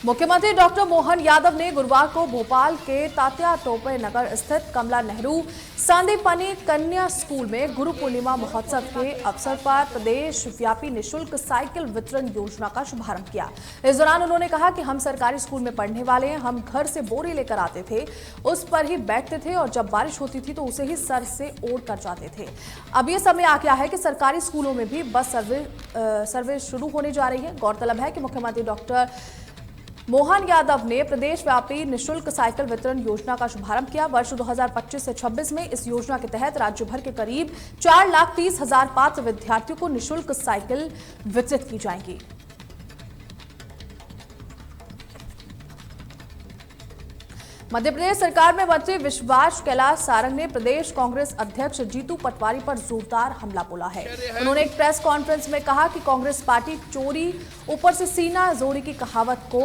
मुख्यमंत्री डॉक्टर मोहन यादव ने गुरुवार को भोपाल के तात्या तोपे नगर स्थित कमला नेहरू सांदीपनी कन्या स्कूल में गुरु पूर्णिमा महोत्सव के अवसर पर प्रदेश व्यापी निःशुल्क साइकिल वितरण योजना का शुभारंभ किया। इस दौरान उन्होंने कहा कि हम सरकारी स्कूल में पढ़ने वाले हैं, हम घर से बोरी लेकर आते थे, उस पर ही बैठते थे और जब बारिश होती थी तो उसे ही सर से ओढ़ कर जाते थे। अब यह समय आ गया है कि सरकारी स्कूलों में भी बस सर्विस शुरू होने जा रही है। गौरतलब है कि मुख्यमंत्री डॉक्टर मोहन यादव ने प्रदेश व्यापी निःशुल्क साइकिल वितरण योजना का शुभारंभ किया। वर्ष 2025 से 26 में इस योजना के तहत राज्य भर के करीब 4,30,000 पात्र विद्यार्थियों को निःशुल्क साइकिल वितरित की जाएंगी। मध्य प्रदेश सरकार में मंत्री विश्वास कैलाश सारंग ने प्रदेश कांग्रेस अध्यक्ष जीतू पटवारी पर जोरदार हमला बोला है। उन्होंने एक प्रेस कॉन्फ्रेंस में कहा कि कांग्रेस पार्टी चोरी ऊपर से सीना जोरी की कहावत को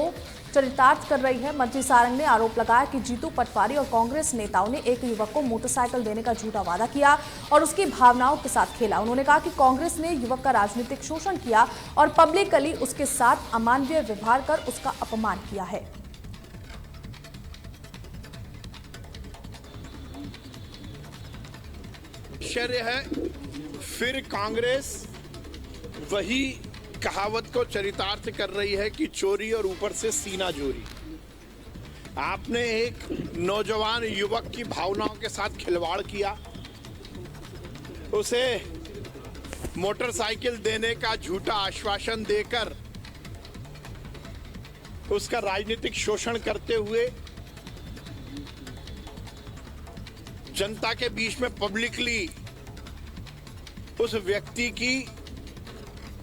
चरितार्थ कर रही है। मंत्री सारंग ने आरोप लगाया कि जीतू पटवारी और कांग्रेस नेताओं ने एक युवक को मोटरसाइकिल देने का झूठा वादा किया और उसकी भावनाओं के साथ खेला। उन्होंने कहा कि कांग्रेस ने युवक का राजनीतिक शोषण किया और पब्लिकली उसके साथ अमानवीय व्यवहार कर उसका अपमान किया है। आश्चर्य है, फिर कांग्रेस वही कहावत को चरितार्थ कर रही है कि चोरी और ऊपर से सीना जोरी। आपने एक नौजवान युवक की भावनाओं के साथ खिलवाड़ किया, उसे मोटरसाइकिल देने का झूठा आश्वासन देकर उसका राजनीतिक शोषण करते हुए जनता के बीच में पब्लिकली उस व्यक्ति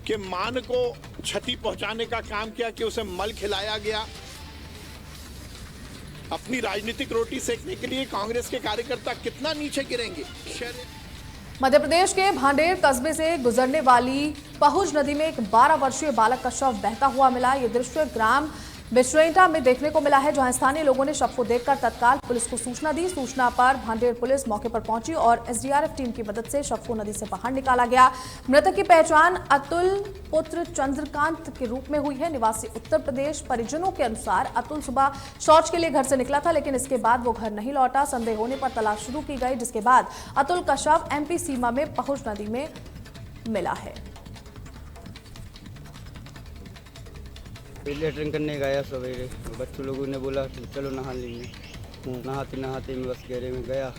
के मान को क्षति पहुंचाने का काम किया कि उसे मल खिलाया गया। अपनी राजनीतिक रोटी सेकने के लिए कांग्रेस के कार्यकर्ता कितना नीचे गिरेंगे। मध्य प्रदेश के भांडेर कस्बे से गुजरने वाली पहुज नदी में एक 12 वर्षीय बालक का शव बहता हुआ मिला। ये दृश्य ग्राम बिश्रेंटा में देखने को मिला है, जहां स्थानीय लोगों ने शव को देखकर तत्काल पुलिस को सूचना दी। सूचना पर भांडेर पुलिस मौके पर पहुंची और एसडीआरएफ टीम की मदद से शव को नदी से बाहर निकाला गया। मृतक की पहचान अतुल पुत्र चंद्रकांत के रूप में हुई है, निवासी उत्तर प्रदेश। परिजनों के अनुसार अतुल सुबह शौच के लिए घर से निकला था, लेकिन इसके बाद वो घर नहीं लौटा। संदेह होने पर तलाश शुरू की गई, जिसके बाद अतुल का शव एमपी सीमा में पहुज नदी में मिला है। लेटरिंग करने गया सवेरे, बच्चों लोगों ने बोला चलो नहा लेंगे। नहाते नहाते मैं बस गहरे में गया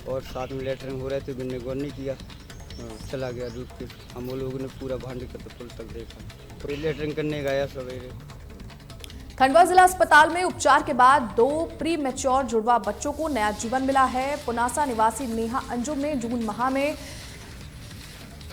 और साथ में लेटरिंग हो रहे थे, मैंने गौर नहीं किया, चला गया डूब के। हम लोगों ने पूरा भांडे का पुल तक देखा। तो लेटरिंग करने गया सवेरे। खंडवा जिला अस्पताल में उपचार के बाद 2 प्री मैच्योर जुड़वा बच्चों को नया जीवन मिला है। पुनासा निवासी नेहा अंजुम ने जून माह में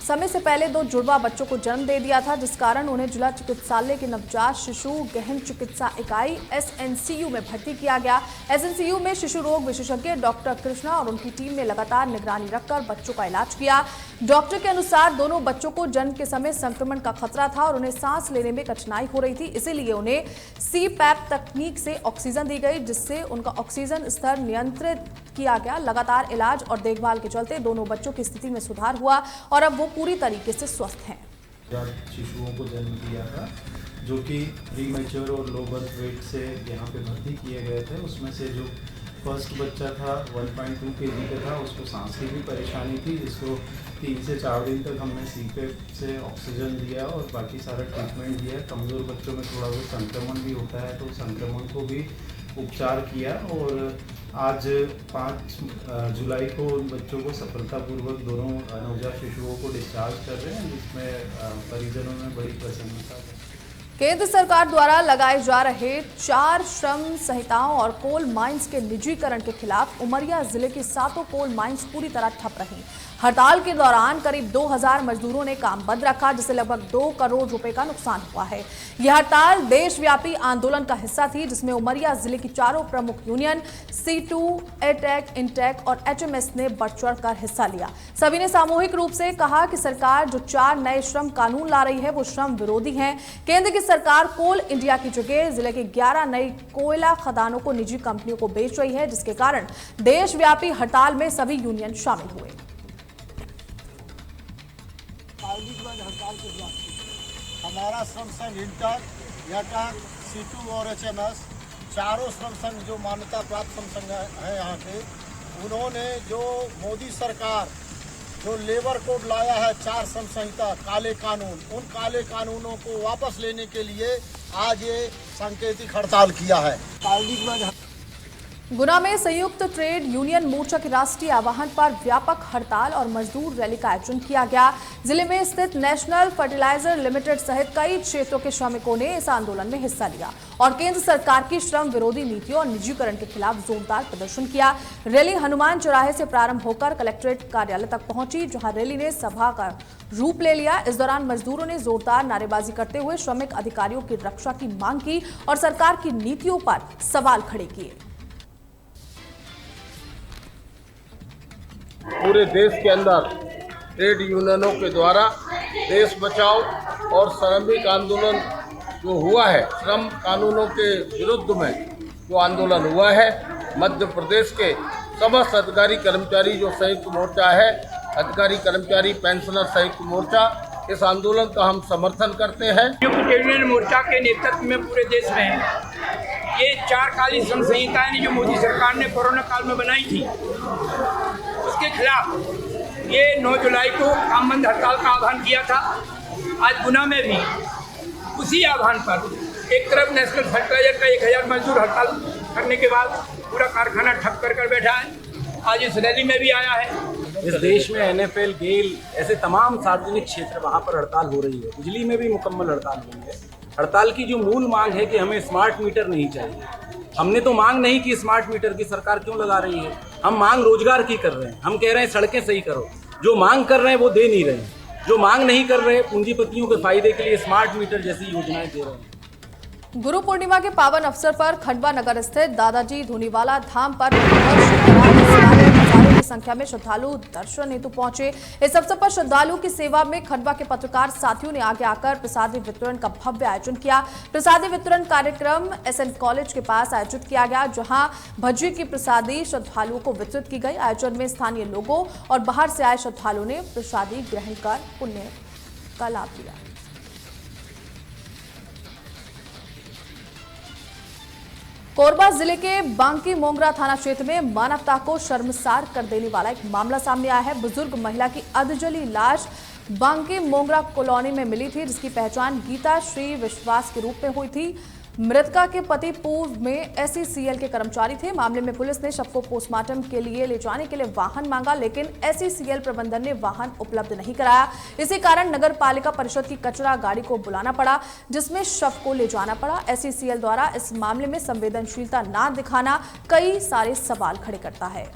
समय से पहले 2 जुड़वा बच्चों को जन्म दे दिया था, जिस कारण उन्हें जिला चिकित्सालय की नवजात शिशु गहन चिकित्सा इकाई एसएनसीयू में भर्ती किया गया। एसएनसीयू में शिशु रोग विशेषज्ञ डॉक्टर कृष्णा और उनकी टीम ने लगातार निगरानी रखकर बच्चों का इलाज किया। डॉक्टर के अनुसार दोनों बच्चों को जन्म के समय संक्रमण का खतरा था और उन्हें सांस लेने में कठिनाई हो रही थी, इसीलिए उन्हें सीपैप तकनीक से ऑक्सीजन दी गई, जिससे उनका ऑक्सीजन स्तर नियंत्रित किया गया। लगातार इलाज और देखभाल के चलते दोनों बच्चों की स्थिति में सुधार हुआ और अब वो पूरी तरीके से स्वस्थ हैं। शिशुओं को जन्म दिया था, जो कि प्री मैच्योर और लो बर्थ वेट से यहाँ पे भर्ती किए गए थे। उसमें से जो फर्स्ट बच्चा था 1.2 kg का था, उसको सांस की भी परेशानी थी, जिसको 3 से 4 दिन तक हमने सीपेप से ऑक्सीजन दिया और बाकी सारा ट्रीटमेंट दिया। कमज़ोर बच्चों में थोड़ा बहुत संक्रमण भी होता है, तो संक्रमण को भी उपचार किया और आज 5 जुलाई को उन बच्चों को सफलतापूर्वक दोनों नवजात शिशुओं को डिस्चार्ज कर रहे हैं, जिसमें परिजनों में बड़ी प्रसन्नता है। केंद्र सरकार द्वारा लगाए जा रहे 4 श्रम संहिताओं और कोल माइंस के निजीकरण के खिलाफ उमरिया जिले की 7 कोल माइंस पूरी तरह ठप रही। हड़ताल के दौरान करीब 2000 मजदूरों ने काम बंद रखा, जिससे लगभग 2 करोड़ रुपए का नुकसान हुआ है। यह हड़ताल देशव्यापी आंदोलन का हिस्सा थी, जिसमें उमरिया जिले की 4 प्रमुख यूनियन C2, एटेक, इंटेक और HMS ने बढ़ चढ़कर हिस्सा लिया। सभी ने सामूहिक रूप से कहा कि सरकार जो 4 नए श्रम कानून ला रही है वो श्रम विरोधी हैं। केंद्र की सरकार कोल इंडिया की जगह जिले के 11 नई कोयला खदानों को निजी कंपनियों को बेच रही है, जिसके कारण देशव्यापी हड़ताल में सभी यूनियन शामिल हुए। हड़ताल के खिलाफ हमारा श्रम संघ इंटक, सीटू और HMS चारों श्रम संघ जो मान्यता प्राप्त श्रम संघ हैं यहाँ के, उन्होंने जो मोदी सरकार जो लेबर कोड लाया है 4 श्रम संहिता काले कानून, उन काले कानूनों को वापस लेने के लिए आज ये सांकेतिक हड़ताल किया है। गुना में संयुक्त ट्रेड यूनियन मोर्चा के राष्ट्रीय आह्वान पर व्यापक हड़ताल और मजदूर रैली का आयोजन किया गया। जिले में स्थित नेशनल फर्टिलाइजर लिमिटेड सहित कई क्षेत्रों के श्रमिकों ने इस आंदोलन में हिस्सा लिया और केंद्र सरकार की श्रम विरोधी नीतियों और निजीकरण के खिलाफ जोरदार प्रदर्शन किया। रैली हनुमान चौराहे से प्रारंभ होकर कलेक्ट्रेट कार्यालय तक पहुंची, जहां रैली ने सभा का रूप ले लिया। इस दौरान मजदूरों ने जोरदार नारेबाजी करते हुए श्रमिक अधिकारियों की रक्षा की मांग की और सरकार की नीतियों पर सवाल खड़े किए। पूरे देश के अंदर ट्रेड यूनियनों के द्वारा देश बचाओ और श्रमिक आंदोलन जो हुआ है, श्रम कानूनों के विरुद्ध में जो आंदोलन हुआ है, मध्य प्रदेश के समस्त अधिकारी कर्मचारी जो संयुक्त मोर्चा है, अधिकारी कर्मचारी पेंशनर संयुक्त मोर्चा, इस आंदोलन का हम समर्थन करते हैं। ट्रेड यूनियन मोर्चा के नेतृत्व में पूरे देश में ये 4 काली श्रम संहिताएं जो मोदी सरकार ने कोरोना काल में बनाई थी, उसके खिलाफ ये 9 जुलाई को काम बंद हड़ताल का आह्वान किया था। आज गुना में भी उसी आह्वान पर एक तरफ नेशनल फर्टिलाइजर का 1000 मजदूर हड़ताल करने के बाद पूरा कारखाना ठप कर बैठा है, आज इस रैली में भी आया है। इस देश में NFL, गेल ऐसे तमाम सार्वजनिक क्षेत्र वहाँ पर हड़ताल हो रही है। बिजली में भी मुकम्मल हड़ताल हुई है। हड़ताल की जो मूल मांग है कि हमें स्मार्ट मीटर नहीं चाहिए। हमने तो मांग नहीं की स्मार्ट मीटर की, सरकार क्यों लगा रही है? हम मांग रोजगार की कर रहे हैं। हम कह रहे हैं सड़कें सही करो। जो मांग कर रहे हैं वो दे नहीं रहे हैं। जो मांग नहीं कर रहे पूंजीपतियों के फायदे के लिए स्मार्ट मीटर जैसी योजनाएं दे रहे हैं। गुरु पूर्णिमा के पावन अवसर पर खंडवा नगर स्थित दादाजी धुनीवाला धाम पर हजारों की संख्या में श्रद्धालु दर्शन हेतु पहुंचे। इस अवसर पर श्रद्धालुओं की सेवा में खंडवा के पत्रकार साथियों ने आगे आकर प्रसादी वितरण का भव्य आयोजन किया। प्रसादी वितरण कार्यक्रम SN कॉलेज के पास आयोजित किया गया, जहां भज्जी की प्रसादी श्रद्धालुओं को वितरित की गई। आयोजन में स्थानीय लोगों और बाहर से आए श्रद्धालुओं ने प्रसादी ग्रहण कर पुण्य का लाभ लिया। कोरबा जिले के बांकी मोंगरा थाना क्षेत्र में मानवता को शर्मसार कर देने वाला एक मामला सामने आया है। बुजुर्ग महिला की अधजली लाश बांकी मोंगरा कॉलोनी में मिली थी, जिसकी पहचान गीता श्री विश्वास के रूप में हुई थी। मृतका के पति पूर्व में SECL के कर्मचारी थे। मामले में पुलिस ने शव को पोस्टमार्टम के लिए ले जाने के लिए वाहन मांगा, लेकिन SECL प्रबंधन ने वाहन उपलब्ध नहीं कराया। इसी कारण नगर पालिका परिषद की कचरा गाड़ी को बुलाना पड़ा, जिसमें शव को ले जाना पड़ा। SECL द्वारा इस मामले में संवेदनशीलता न दिखाना कई सारे सवाल खड़े करता है।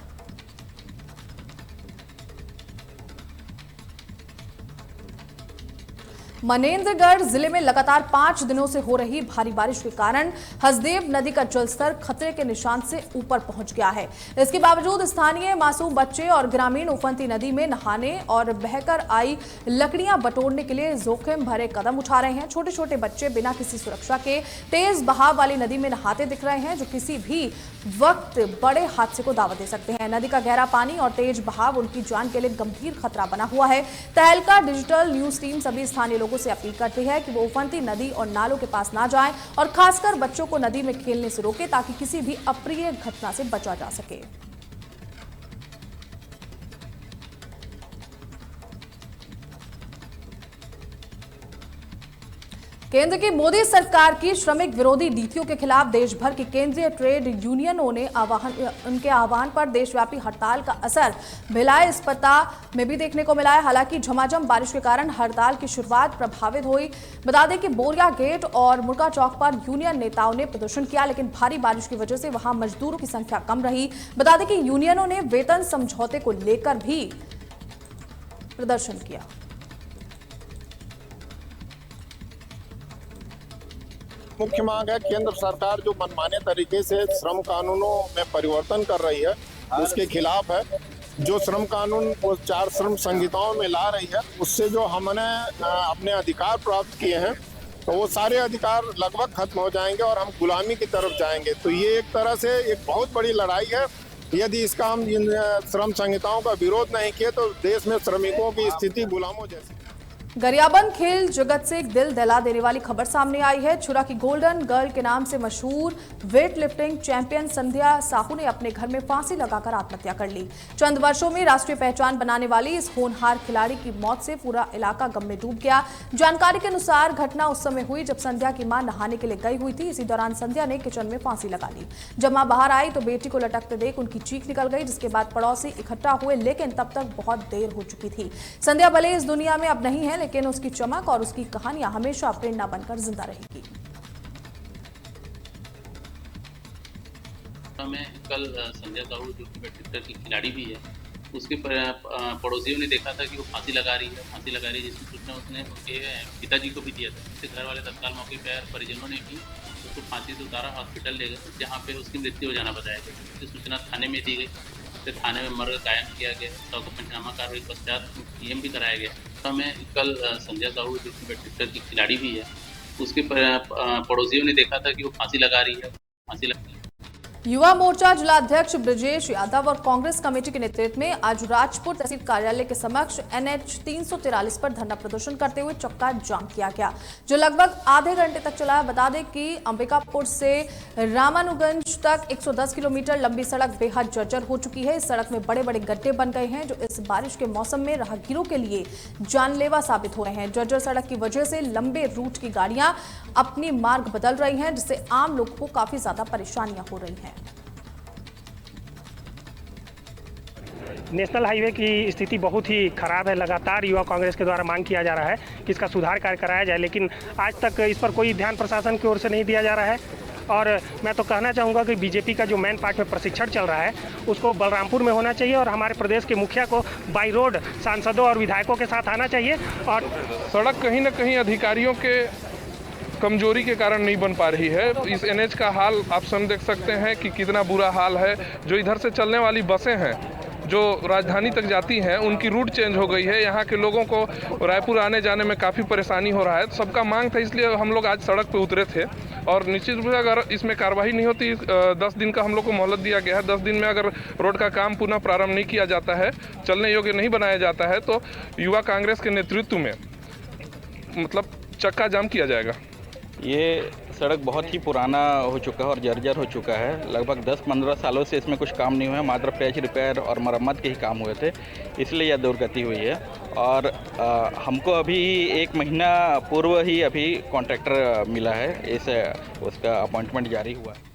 मनेंद्रगढ़ जिले में लगातार 5 दिनों से हो रही भारी बारिश के कारण हसदेव नदी का जलस्तर खतरे के निशान से ऊपर पहुंच गया है। इसके बावजूद स्थानीय मासूम बच्चे और ग्रामीण उफनती नदी में नहाने और बहकर आई लकड़ियां बटोरने के लिए जोखिम भरे कदम उठा रहे हैं। छोटे छोटे बच्चे बिना किसी सुरक्षा के तेज बहाव वाली नदी में नहाते दिख रहे हैं, जो किसी भी वक्त बड़े हादसे को दावत दे सकते हैं। नदी का गहरा पानी और तेज बहाव उनकी जान के लिए गंभीर खतरा बना हुआ है। तहलका डिजिटल न्यूज टीम सभी स्थानीय लोगों से अपील करती है कि वो उफनती नदी और नालों के पास ना जाएं और खासकर बच्चों को नदी में खेलने से रोकें, ताकि किसी भी अप्रिय घटना से बचा जा सके। केंद्र की मोदी सरकार की श्रमिक विरोधी नीतियों के खिलाफ देश भर की केंद्रीय ट्रेड यूनियनों ने उनके आह्वान पर देशव्यापी हड़ताल का असर भिलाई इस्पता में भी देखने को मिला है। हालांकि झमाझम बारिश के कारण हड़ताल की शुरुआत प्रभावित हुई। बता दें कि बोरिया गेट और मुर्गा चौक पर यूनियन नेताओं ने प्रदर्शन किया, लेकिन भारी बारिश की वजह से वहां मजदूरों की संख्या कम रही। बता दें कि यूनियनों ने वेतन समझौते को लेकर भी प्रदर्शन किया। मुख्य मांग है केंद्र सरकार जो मनमाने तरीके से श्रम कानूनों में परिवर्तन कर रही है, उसके खिलाफ है। जो श्रम कानून वो 4 श्रम संहिताओं में ला रही है, उससे जो हमने अपने अधिकार प्राप्त किए हैं, तो वो सारे अधिकार लगभग खत्म हो जाएंगे और हम गुलामी की तरफ जाएंगे। तो ये एक तरह से एक बहुत बड़ी लड़ाई है। यदि इसका हम इन श्रम संहिताओं का विरोध नहीं किए तो देश में श्रमिकों की स्थिति गुलामों जैसी। गरियाबंद खेल जगत से एक दिल दहला देने वाली खबर सामने आई है। छुरा की गोल्डन गर्ल के नाम से मशहूर वेट लिफ्टिंग चैंपियन संध्या साहू ने अपने घर में फांसी लगाकर आत्महत्या कर ली। चंद वर्षों में राष्ट्रीय पहचान बनाने वाली इस होनहार खिलाड़ी की मौत से पूरा इलाका गम में डूब गया। जानकारी के अनुसार घटना उस समय हुई जब संध्या की मां नहाने के लिए गई हुई थी। इसी दौरान संध्या ने किचन में फांसी लगा ली। जब मां बाहर आई तो बेटी को लटकते देख उनकी चीख निकल गई, जिसके बाद पड़ोसी इकट्ठा हुए, लेकिन तब तक बहुत देर हो चुकी थी। संध्या भले इस दुनिया में अब नहीं है, लेकिन उसकी चमक और उसकी कहानियां हमेशा प्रेरणा बनकर जिंदा रहेगी। में कल संध्या साहू जो वेटलिफ्टर की खिलाड़ी भी है, उसके पड़ोसियों ने देखा था कि वो फांसी लगा रही है, जिसकी सूचना उसने उनके पिताजी को भी दिया था। उसके घर वाले तत्काल मौके पर परिजनों ने भी उसको फांसी से उतारा, हॉस्पिटल ले गए, जहाँ पे उसकी मृत्यु हो जाना बताया गया। उसकी सूचना थाने में दी गई, फिर थाने में मर्ग कायम किया गया, शव को पंचनामा कार्रवाई पश्चात पीएम भी कराया गया। तो हमें कल संध्या साहू जो वेटलिफ्टर की खिलाड़ी भी है, उसके पड़ोसियों ने देखा था कि वो फांसी लगा रही है। युवा मोर्चा जिलाध्यक्ष ब्रजेश यादव और कांग्रेस कमेटी के नेतृत्व में आज राजपुर तहसील कार्यालय के समक्ष NH 343 पर धरना प्रदर्शन करते हुए चक्का जाम किया गया, जो लगभग आधे घंटे तक चला। बता दें कि अंबिकापुर से रामानुगंज तक 110 किलोमीटर लंबी सड़क बेहद जर्जर हो चुकी है। इस सड़क में बड़े बड़े गड्ढे बन गए हैं, जो इस बारिश के मौसम में राहगीरों के लिए जानलेवा साबित हो रहे हैं। जर्जर सड़क की वजह से लंबे रूट की गाड़ियां अपनी मार्ग बदल रही हैं, जिससे आम लोगों को काफी ज्यादा परेशानियां हो रही हैं। नेशनल हाईवे की स्थिति बहुत ही खराब है। लगातार युवा कांग्रेस के द्वारा मांग किया जा रहा है कि इसका सुधार कार्य कराया जाए, लेकिन आज तक इस पर कोई ध्यान प्रशासन की ओर से नहीं दिया जा रहा है। और मैं तो कहना चाहूँगा कि बीजेपी का जो मेन पार्ट में प्रशिक्षण चल रहा है, उसको बलरामपुर में होना चाहिए और हमारे प्रदेश के मुखिया को बाई रोड सांसदों और विधायकों के साथ आना चाहिए। और सड़क कहीं ना कहीं अधिकारियों के कमजोरी के कारण नहीं बन पा रही है। इस NH का हाल आप स्वयं देख सकते हैं कि कितना बुरा हाल है। जो इधर से चलने वाली बसें हैं जो राजधानी तक जाती हैं, उनकी रूट चेंज हो गई है। यहाँ के लोगों को रायपुर आने जाने में काफ़ी परेशानी हो रहा है। सबका मांग था, इसलिए हम लोग आज सड़क पे उतरे थे। और निश्चित रूप से अगर इसमें कार्रवाई नहीं होती, 10 दिन का हम लोग को मोहलत दिया गया है। 10 दिन में अगर रोड का काम पुनः प्रारंभ नहीं किया जाता है, चलने योग्य नहीं बनाया जाता है, तो युवा कांग्रेस के नेतृत्व में मतलब चक्का जाम किया जाएगा। ये सड़क बहुत ही पुराना हो चुका है और जर्जर हो चुका है। लगभग 10-15 सालों से इसमें कुछ काम नहीं हुआ है, मात्र पैच रिपेयर और मरम्मत के ही काम हुए थे, इसलिए यह दुर्गति हुई है। और हमको अभी 1 महीना पूर्व ही अभी कॉन्ट्रैक्टर मिला है, उसका अपॉइंटमेंट जारी हुआ है।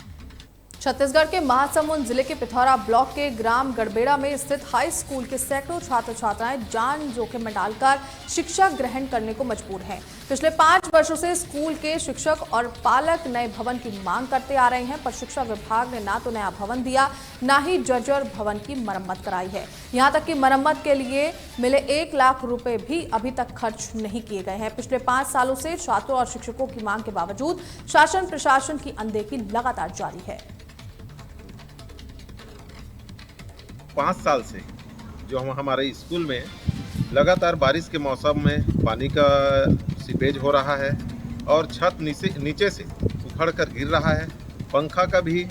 छत्तीसगढ़ के महासमुंद जिले के पिथौरा ब्लॉक के ग्राम गड़बेड़ा में स्थित हाई स्कूल के सैकड़ों छात्र छात्राएं जान जोखिम में डालकर शिक्षा ग्रहण करने को मजबूर हैं। पिछले 5 वर्षों से स्कूल के शिक्षक और पालक नए भवन की मांग करते आ रहे हैं, पर शिक्षा विभाग ने ना तो नया भवन दिया, ना ही जर्जर भवन की मरम्मत कराई है। यहां तक कि मरम्मत के लिए मिले 1 लाख रुपए भी अभी तक खर्च नहीं किए गए हैं। पिछले 5 सालों से छात्रों और शिक्षकों की मांग के बावजूद शासन प्रशासन की अनदेखी लगातार जारी है। 5 साल से जो हमारे स्कूल में लगातार बारिश के मौसम में पानी का सीपेज हो रहा है और छत नीचे से उखड़ कर गिर रहा है। पंखा का भी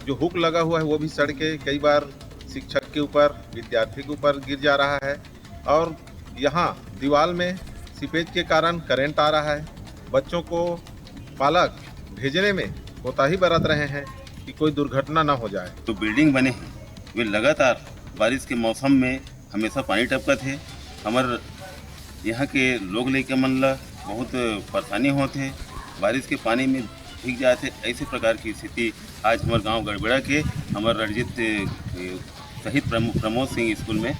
जो हुक लगा हुआ है वो भी सड़ के कई बार शिक्षक के ऊपर, विद्यार्थी के ऊपर गिर जा रहा है। और यहाँ दीवार में सीपेज के कारण करंट आ रहा है। बच्चों को पालक भेजने में कोताही बरत रहे हैं कि कोई दुर्घटना ना हो जाए। तो बिल्डिंग बने हैं वे लगातार बारिश के मौसम में हमेशा पानी टपकत है। हमारे यहाँ के लोग लेके मन ला बहुत परेशानी होते हैं, बारिश के पानी में भीग जाते। ऐसे प्रकार की स्थिति आज हमारे गांव गड़बेड़ा के हमारे रणजीत शहीद प्रमोद सिंह स्कूल में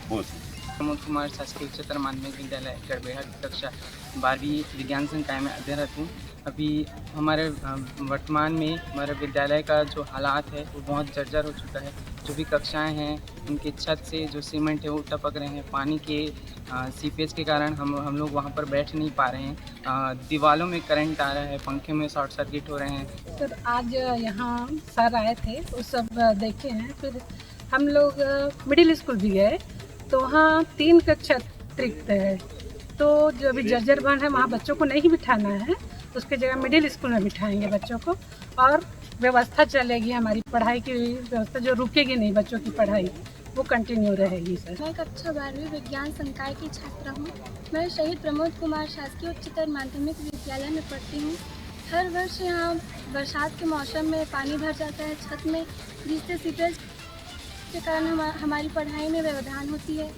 हो। प्रमोद कुमार शासकीय उच्चतर माध्यमिक विद्यालय गड़बेड़ा की कक्षा 12वीं विज्ञान संकाय में अध्ययनरत हूँ। अभी हमारे वर्तमान में हमारे विद्यालय का जो हालात है वो बहुत जर्जर हो चुका है। जो भी कक्षाएं हैं उनके छत से जो सीमेंट है वो टपक रहे हैं। पानी के सीपेज के कारण हम लोग वहाँ पर बैठ नहीं पा रहे हैं। दीवारों में करंट आ रहा है, पंखे में शॉर्ट सर्किट हो रहे हैं। सर आज यहाँ सर आए थे वो सब देखे हैं। फिर हम लोग मिडिल स्कूल भी गए तो वहाँ 3 कक्षा रिक्त है, तो जो भी जर्जर बन है वहाँ बच्चों को नहीं बिठाना है, उसके जगह मिडिल स्कूल में बिठाएंगे बच्चों को और व्यवस्था चलेगी। हमारी पढ़ाई की व्यवस्था जो रुकेगी नहीं, बच्चों की पढ़ाई वो कंटिन्यू रहेगी सर। मैं कक्षा 12वीं विज्ञान संकाय की छात्रा हूँ। मैं शहीद प्रमोद कुमार शासकीय उच्चतर माध्यमिक विद्यालय में पढ़ती हूँ। हर वर्ष यहाँ बरसात के मौसम में पानी भर जाता है छत में, जिससे सीपेज के कारण हमारी पढ़ाई में व्यवधान होती है।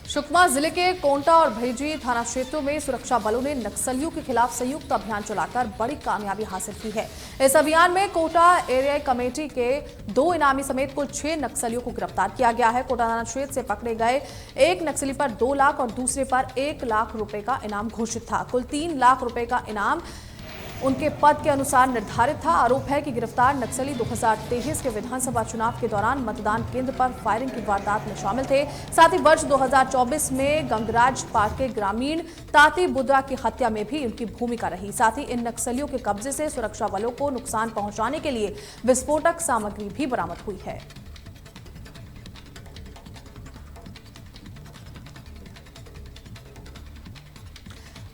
सुकमा जिले के कोंटा और भेजी थाना क्षेत्रों में सुरक्षा बलों ने नक्सलियों के खिलाफ संयुक्त अभियान चलाकर बड़ी कामयाबी हासिल की है। इस अभियान में कोटा एरिया कमेटी के 2 इनामी समेत कुल 6 नक्सलियों को गिरफ्तार किया गया है। कोटा थाना क्षेत्र से पकड़े गए एक नक्सली पर 2 लाख और दूसरे पर 1 लाख रुपए का इनाम घोषित था। कुल 3 लाख रुपए का इनाम उनके पद के अनुसार निर्धारित था। आरोप है कि गिरफ्तार नक्सली 2023 के विधानसभा चुनाव के दौरान मतदान केंद्र पर फायरिंग की वारदात में शामिल थे। साथ ही वर्ष 2024 में गंगराज पार्क के ग्रामीण ताती बुद्रा की हत्या में भी उनकी भूमिका रही। साथ ही इन नक्सलियों के कब्जे से सुरक्षा बलों को नुकसान पहुंचाने के लिए विस्फोटक सामग्री भी बरामद हुई है।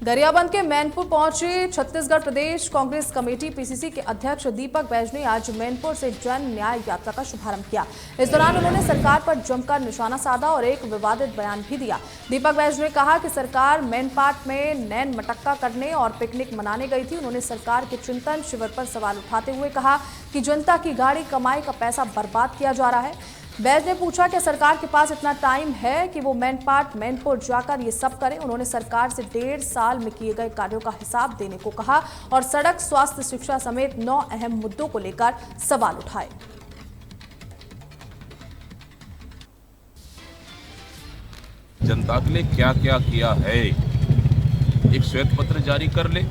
गरियाबंद के मैनपुर पहुंचे छत्तीसगढ़ प्रदेश कांग्रेस कमेटी पीसीसी के अध्यक्ष दीपक बैज ने आज मैनपुर से जन न्याय यात्रा का शुभारंभ किया। इस दौरान उन्होंने सरकार पर जमकर निशाना साधा और एक विवादित बयान भी दिया। दीपक बैज ने कहा कि सरकार मैनपाट में नैन मटक्का करने और पिकनिक मनाने गई थी। उन्होंने सरकार के चिंतन शिविर पर सवाल उठाते हुए कहा कि जनता की गाड़ी कमाई का पैसा बर्बाद किया जा रहा है। बैज ने पूछा कि सरकार के पास इतना टाइम है कि वो मैनपाट मैनपुर जाकर ये सब करे। उन्होंने सरकार से 1.5 साल में किए गए कार्यों का हिसाब देने को कहा और सड़क, स्वास्थ्य, शिक्षा समेत 9 अहम मुद्दों को लेकर सवाल उठाए। जनता के लिए क्या क्या किया है, एक श्वेत पत्र जारी कर ले,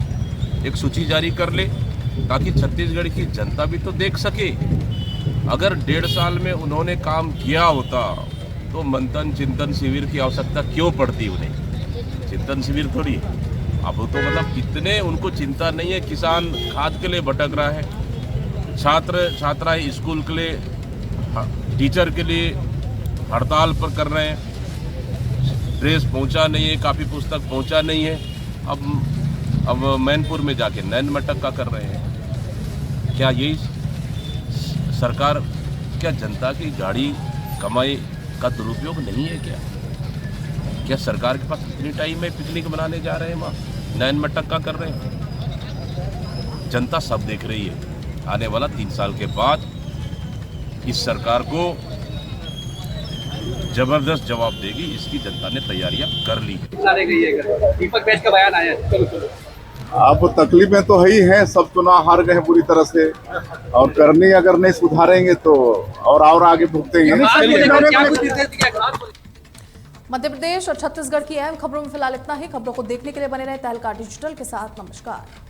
एक सूची जारी कर ले, ताकि छत्तीसगढ़ की जनता भी तो देख सके। अगर 1.5 साल में उन्होंने काम किया होता तो मंथन चिंतन शिविर की आवश्यकता क्यों पड़ती उन्हें? चिंतन शिविर थोड़ी, अब तो मतलब कितने उनको चिंता नहीं है। किसान खाद के लिए भटक रहा है, छात्र छात्राएं स्कूल के लिए, टीचर के लिए हड़ताल पर कर रहे हैं, ड्रेस पहुंचा नहीं है, कापी पुस्तक पहुंचा नहीं है। अब मैनपुर में जाके नैन मटक्का कर रहे हैं। क्या यही सरकार, क्या जनता की गाड़ी कमाई का दुरुपयोग नहीं है? क्या सरकार के पास इतनी टाइम है पिकनिक मनाने जा रहे हैं, वहाँ नैन मटक्का कर रहे हैं? जनता सब देख रही है। आने वाला 3 साल के बाद इस सरकार को जबरदस्त जवाब देगी, इसकी जनता ने तैयारियां कर ली है। दीपक बैज का बयान आया है। अब तकलीफें तो है ही हैं, सब चुनाव हार गए पूरी तरह से, और करनी अगर नहीं सुधारेंगे तो और आगे भुगतेंगे। मध्य प्रदेश और छत्तीसगढ़ की अहम खबरों में फिलहाल इतना ही। खबरों को देखने के लिए बने रहे तहलका डिजिटल के साथ। नमस्कार।